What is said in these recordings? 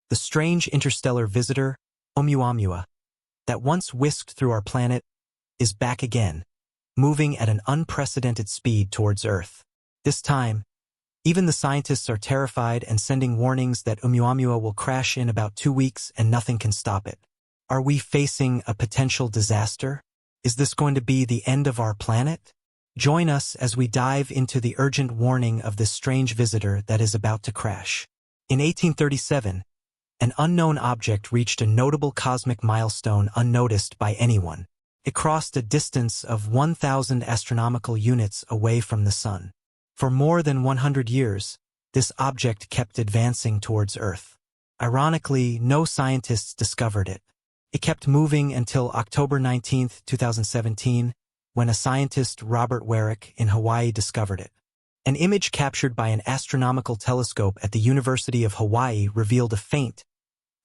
The strange interstellar visitor, Oumuamua, that once whisked through our planet, is back again, moving at an unprecedented speed towards Earth. This time, even the scientists are terrified and sending warnings that Oumuamua will crash in about 2 weeks and nothing can stop it. Are we facing a potential disaster? Is this going to be the end of our planet? Join us as we dive into the urgent warning of this strange visitor that is about to crash. In 1837, an unknown object reached a notable cosmic milestone unnoticed by anyone. It crossed a distance of 1,000 astronomical units away from the Sun. For more than 100 years, this object kept advancing towards Earth. Ironically, no scientists discovered it. It kept moving until October 19, 2017, when a scientist, Robert Warwick, in Hawaii discovered it. An image captured by an astronomical telescope at the University of Hawaii revealed a faint,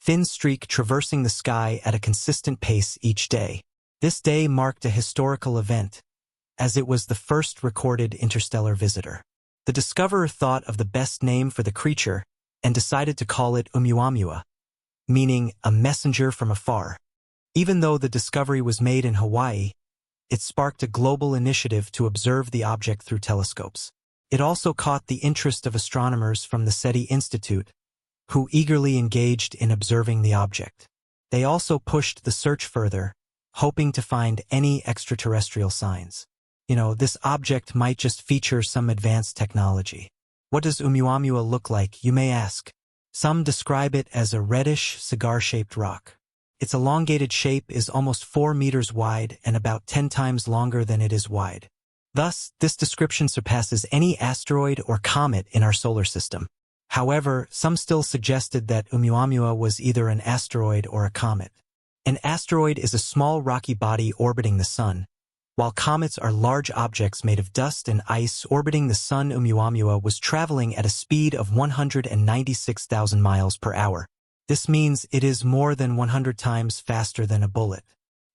thin streak traversing the sky at a consistent pace each day. This day marked a historical event, as it was the first recorded interstellar visitor. The discoverer thought of the best name for the creature and decided to call it Oumuamua, meaning a messenger from afar. Even though the discovery was made in Hawaii, it sparked a global initiative to observe the object through telescopes. It also caught the interest of astronomers from the SETI Institute, who eagerly engaged in observing the object. They also pushed the search further, hoping to find any extraterrestrial signs. This object might just feature some advanced technology. What does Oumuamua look like, you may ask? Some describe it as a reddish, cigar-shaped rock. Its elongated shape is almost 4 meters wide and about 10 times longer than it is wide. Thus, this description surpasses any asteroid or comet in our solar system. However, some still suggested that Oumuamua was either an asteroid or a comet. An asteroid is a small rocky body orbiting the Sun, while comets are large objects made of dust and ice orbiting the Sun. Oumuamua was traveling at a speed of 196,000 miles per hour. This means it is more than 100 times faster than a bullet.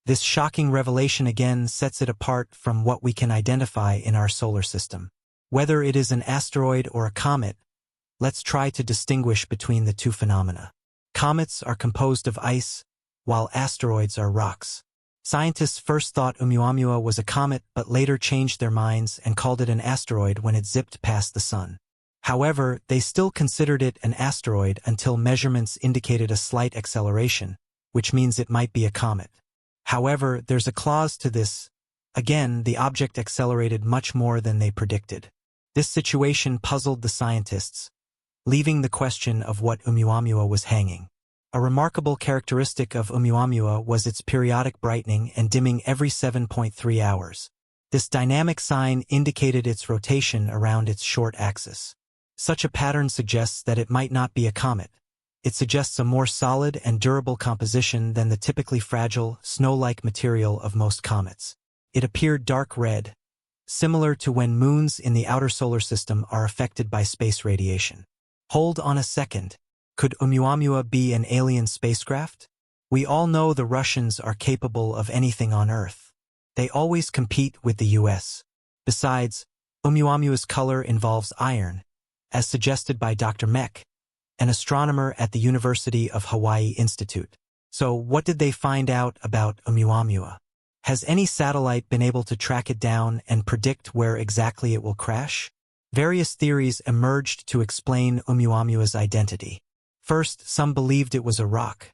This shocking revelation again sets it apart from what we can identify in our solar system. Whether it is an asteroid or a comet, let's try to distinguish between the two phenomena. Comets are composed of ice, while asteroids are rocks. Scientists first thought Oumuamua was a comet but later changed their minds and called it an asteroid when it zipped past the Sun. However, they still considered it an asteroid until measurements indicated a slight acceleration, which means it might be a comet. However, there's a clause to this. Again, the object accelerated much more than they predicted. This situation puzzled the scientists, leaving the question of what Oumuamua was hanging. A remarkable characteristic of Oumuamua was its periodic brightening and dimming every 7.3 hours. This dynamic sign indicated its rotation around its short axis. Such a pattern suggests that it might not be a comet. It suggests a more solid and durable composition than the typically fragile, snow-like material of most comets. It appeared dark red, similar to when moons in the outer solar system are affected by space radiation. Hold on a second. Could Oumuamua be an alien spacecraft? We all know the Russians are capable of anything on Earth. They always compete with the US. Besides, Oumuamua's color involves iron, as suggested by Dr. Mech, an astronomer at the University of Hawaii Institute. So what did they find out about Oumuamua? Has any satellite been able to track it down and predict where exactly it will crash? Various theories emerged to explain Oumuamua's identity. First, some believed it was a rock.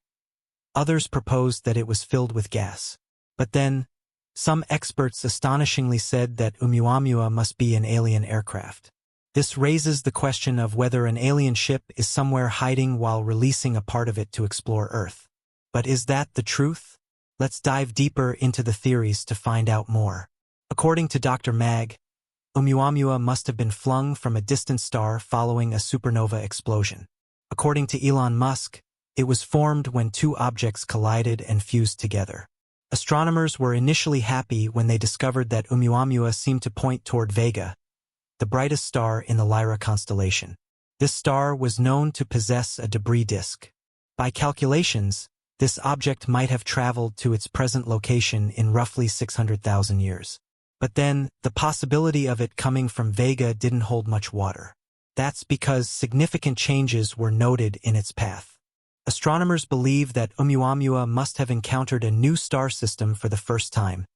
Others proposed that it was filled with gas. But then, some experts astonishingly said that Oumuamua must be an alien aircraft. This raises the question of whether an alien ship is somewhere hiding while releasing a part of it to explore Earth. But is that the truth? Let's dive deeper into the theories to find out more. According to Dr. Mag, Oumuamua must have been flung from a distant star following a supernova explosion. According to Elon Musk, it was formed when two objects collided and fused together. Astronomers were initially happy when they discovered that Oumuamua seemed to point toward Vega, the brightest star in the Lyra constellation. This star was known to possess a debris disk. By calculations, this object might have traveled to its present location in roughly 600,000 years. But then, the possibility of it coming from Vega didn't hold much water. That's because significant changes were noted in its path. Astronomers believe that Oumuamua must have encountered a new star system for the first time,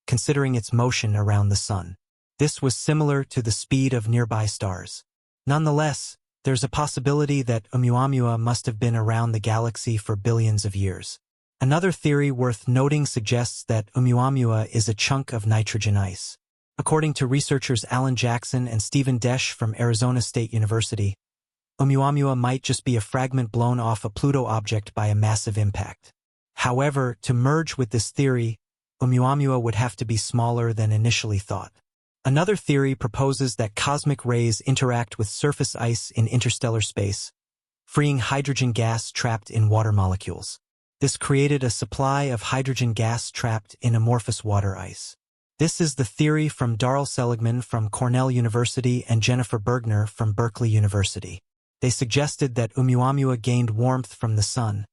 considering its motion around the Sun. This was similar to the speed of nearby stars. Nonetheless, there's a possibility that Oumuamua must have been around the galaxy for billions of years. Another theory worth noting suggests that Oumuamua is a chunk of nitrogen ice. According to researchers Alan Jackson and Stephen Desch from Arizona State University, Oumuamua might just be a fragment blown off a Pluto object by a massive impact. However, to merge with this theory, Oumuamua would have to be smaller than initially thought. Another theory proposes that cosmic rays interact with surface ice in interstellar space, freeing hydrogen gas trapped in water molecules. This created a supply of hydrogen gas trapped in amorphous water ice. This is the theory from Darrell Seligman from Cornell University and Jennifer Bergner from Berkeley University. They suggested that Oumuamua gained warmth from the Sun,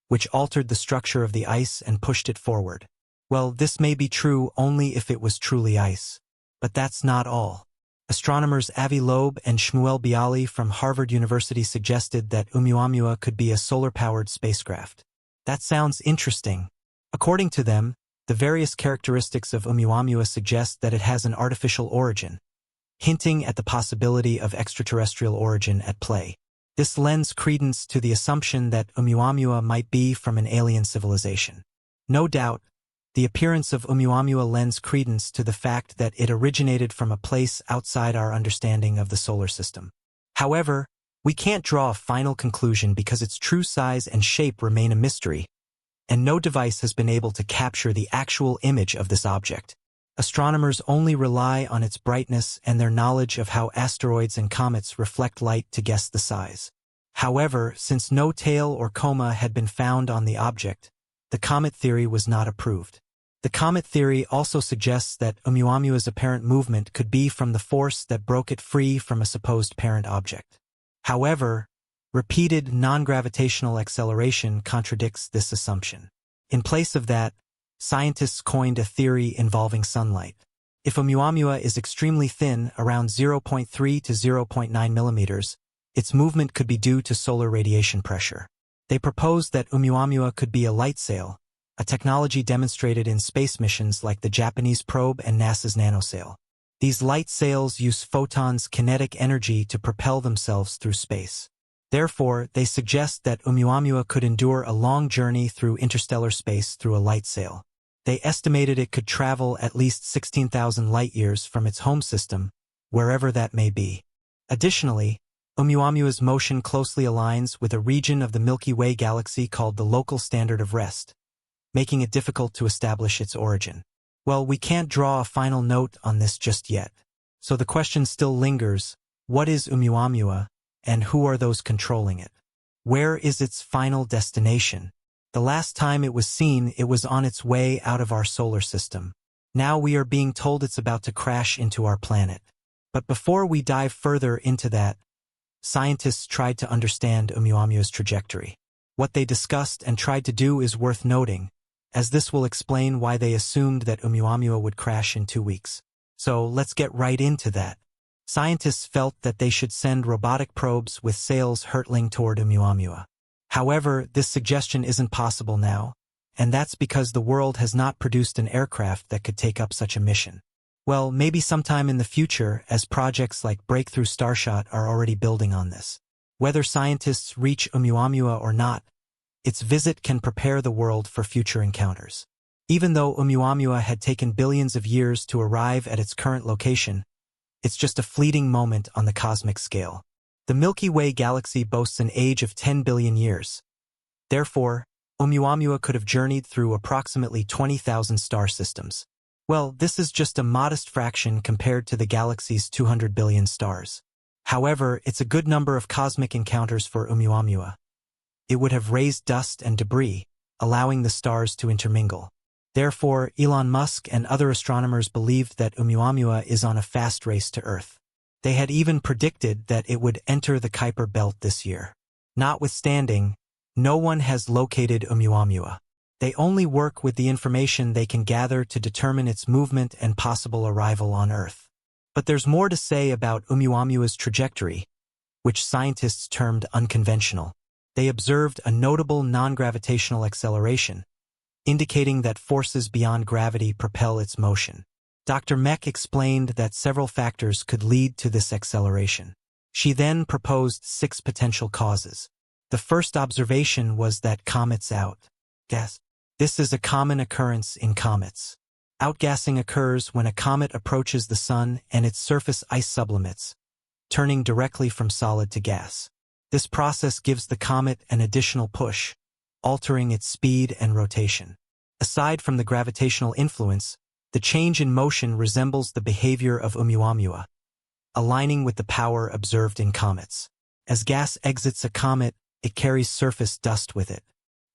which altered the structure of the ice and pushed it forward. Well, this may be true only if it was truly ice. But that's not all. Astronomers Avi Loeb and Shmuel Bialy from Harvard University suggested that Oumuamua could be a solar-powered spacecraft. That sounds interesting. According to them, the various characteristics of Oumuamua suggest that it has an artificial origin, hinting at the possibility of extraterrestrial origin at play. This lends credence to the assumption that Oumuamua might be from an alien civilization. No doubt, the appearance of Oumuamua lends credence to the fact that it originated from a place outside our understanding of the solar system. However, we can't draw a final conclusion because its true size and shape remain a mystery, and no device has been able to capture the actual image of this object. Astronomers only rely on its brightness and their knowledge of how asteroids and comets reflect light to guess the size. However, since no tail or coma had been found on the object, the comet theory was not approved. The comet theory also suggests that Oumuamua's apparent movement could be from the force that broke it free from a supposed parent object. However, repeated non-gravitational acceleration contradicts this assumption. In place of that, scientists coined a theory involving sunlight. If Oumuamua is extremely thin, around 0.3 to 0.9 millimeters, its movement could be due to solar radiation pressure. They proposed that Oumuamua could be a light sail, a technology demonstrated in space missions like the Japanese probe and NASA's nanosail. These light sails use photons' kinetic energy to propel themselves through space. Therefore, they suggest that Oumuamua could endure a long journey through interstellar space through a light sail. They estimated it could travel at least 16,000 light-years from its home system, wherever that may be. Additionally, Oumuamua's motion closely aligns with a region of the Milky Way galaxy called the local standard of rest, making it difficult to establish its origin. Well, we can't draw a final note on this just yet. So the question still lingers: what is Oumuamua, and who are those controlling it? Where is its final destination? The last time it was seen, it was on its way out of our solar system. Now we are being told it's about to crash into our planet. But before we dive further into that, scientists tried to understand Oumuamua's trajectory. What they discussed and tried to do is worth noting, as this will explain why they assumed that Oumuamua would crash in 2 weeks. So let's get right into that. Scientists felt that they should send robotic probes with sails hurtling toward Oumuamua. However, this suggestion isn't possible now, and that's because the world has not produced an aircraft that could take up such a mission. Well, maybe sometime in the future, as projects like Breakthrough Starshot are already building on this. Whether scientists reach Oumuamua or not, its visit can prepare the world for future encounters. Even though Oumuamua had taken billions of years to arrive at its current location, it's just a fleeting moment on the cosmic scale. The Milky Way galaxy boasts an age of 10 billion years. Therefore, Oumuamua could have journeyed through approximately 20,000 star systems. Well, this is just a modest fraction compared to the galaxy's 200 billion stars. However, it's a good number of cosmic encounters for Oumuamua. It would have raised dust and debris, allowing the stars to intermingle. Therefore, Elon Musk and other astronomers believed that Oumuamua is on a fast race to Earth. They had even predicted that it would enter the Kuiper Belt this year. Notwithstanding, no one has located Oumuamua. They only work with the information they can gather to determine its movement and possible arrival on Earth. But there's more to say about Oumuamua's trajectory, which scientists termed unconventional. They observed a notable non-gravitational acceleration, indicating that forces beyond gravity propel its motion. Dr. Mech explained that several factors could lead to this acceleration. She then proposed 6 potential causes. The first observation was that comets outgas. This is a common occurrence in comets. Outgassing occurs when a comet approaches the sun and its surface ice sublimates, turning directly from solid to gas. This process gives the comet an additional push, altering its speed and rotation. Aside from the gravitational influence, the change in motion resembles the behavior of Oumuamua, aligning with the power observed in comets. As gas exits a comet, it carries surface dust with it.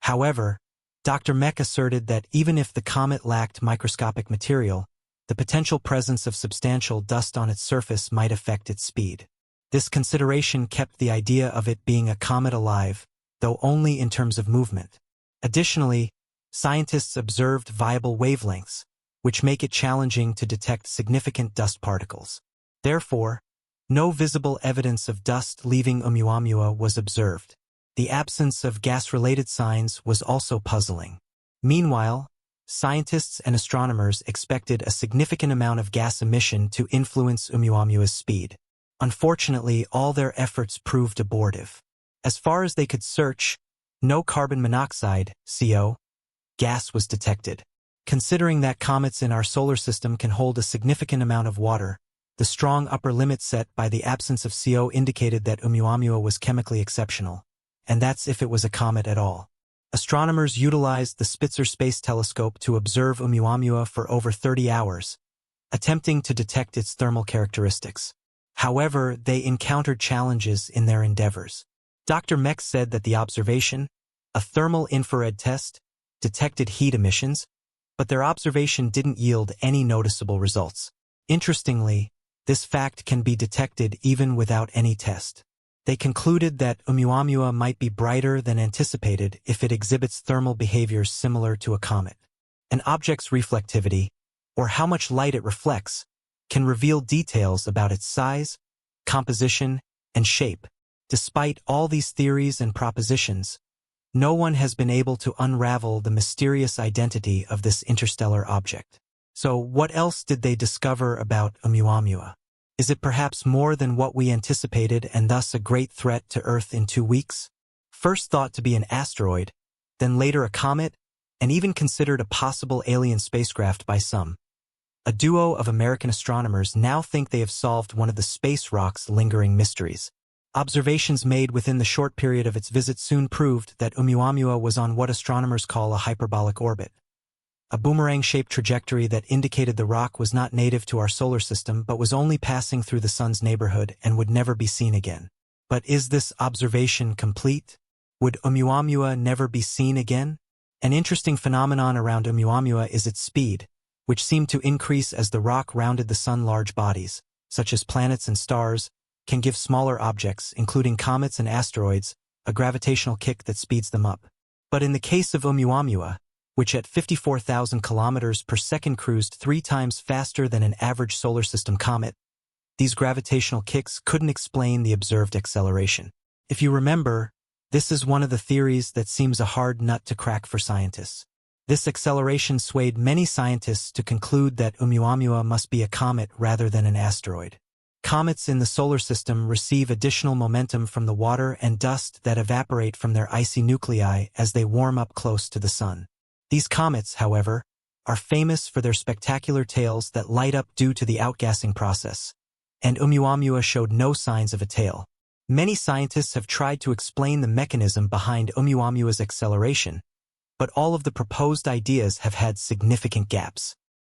However, Dr. Mech asserted that even if the comet lacked microscopic material, the potential presence of substantial dust on its surface might affect its speed. This consideration kept the idea of it being a comet alive, though only in terms of movement. Additionally, scientists observed viable wavelengths, which make it challenging to detect significant dust particles. Therefore, no visible evidence of dust leaving Oumuamua was observed. The absence of gas-related signs was also puzzling. Meanwhile, scientists and astronomers expected a significant amount of gas emission to influence Oumuamua's speed. Unfortunately, all their efforts proved abortive. As far as they could search, no carbon monoxide, CO, gas was detected. Considering that comets in our solar system can hold a significant amount of water, the strong upper limit set by the absence of CO indicated that Oumuamua was chemically exceptional. And that's if it was a comet at all. Astronomers utilized the Spitzer Space Telescope to observe Oumuamua for over 30 hours, attempting to detect its thermal characteristics. However, they encountered challenges in their endeavors. Dr. Mech said that the observation, a thermal infrared test, detected heat emissions, but their observation didn't yield any noticeable results. Interestingly, this fact can be detected even without any test. They concluded that Oumuamua might be brighter than anticipated if it exhibits thermal behaviors similar to a comet. An object's reflectivity, or how much light it reflects, can reveal details about its size, composition, and shape. Despite all these theories and propositions, no one has been able to unravel the mysterious identity of this interstellar object. So what else did they discover about Oumuamua? Is it perhaps more than what we anticipated and thus a great threat to Earth in 2 weeks? First thought to be an asteroid, then later a comet, and even considered a possible alien spacecraft by some. A duo of American astronomers now think they have solved one of the space rock's lingering mysteries. Observations made within the short period of its visit soon proved that Oumuamua was on what astronomers call a hyperbolic orbit, a boomerang-shaped trajectory that indicated the rock was not native to our solar system but was only passing through the sun's neighborhood and would never be seen again. But is this observation complete? Would Oumuamua never be seen again? An interesting phenomenon around Oumuamua is its speed, which seemed to increase as the rock rounded the sun. Large bodies, such as planets and stars, can give smaller objects, including comets and asteroids, a gravitational kick that speeds them up. But in the case of Oumuamua, which at 54,000 kilometers per second cruised 3 times faster than an average solar system comet, these gravitational kicks couldn't explain the observed acceleration. If you remember, this is one of the theories that seems a hard nut to crack for scientists. This acceleration swayed many scientists to conclude that Oumuamua must be a comet rather than an asteroid. Comets in the solar system receive additional momentum from the water and dust that evaporate from their icy nuclei as they warm up close to the sun. These comets, however, are famous for their spectacular tails that light up due to the outgassing process, and Oumuamua showed no signs of a tail. Many scientists have tried to explain the mechanism behind Oumuamua's acceleration, but all of the proposed ideas have had significant gaps.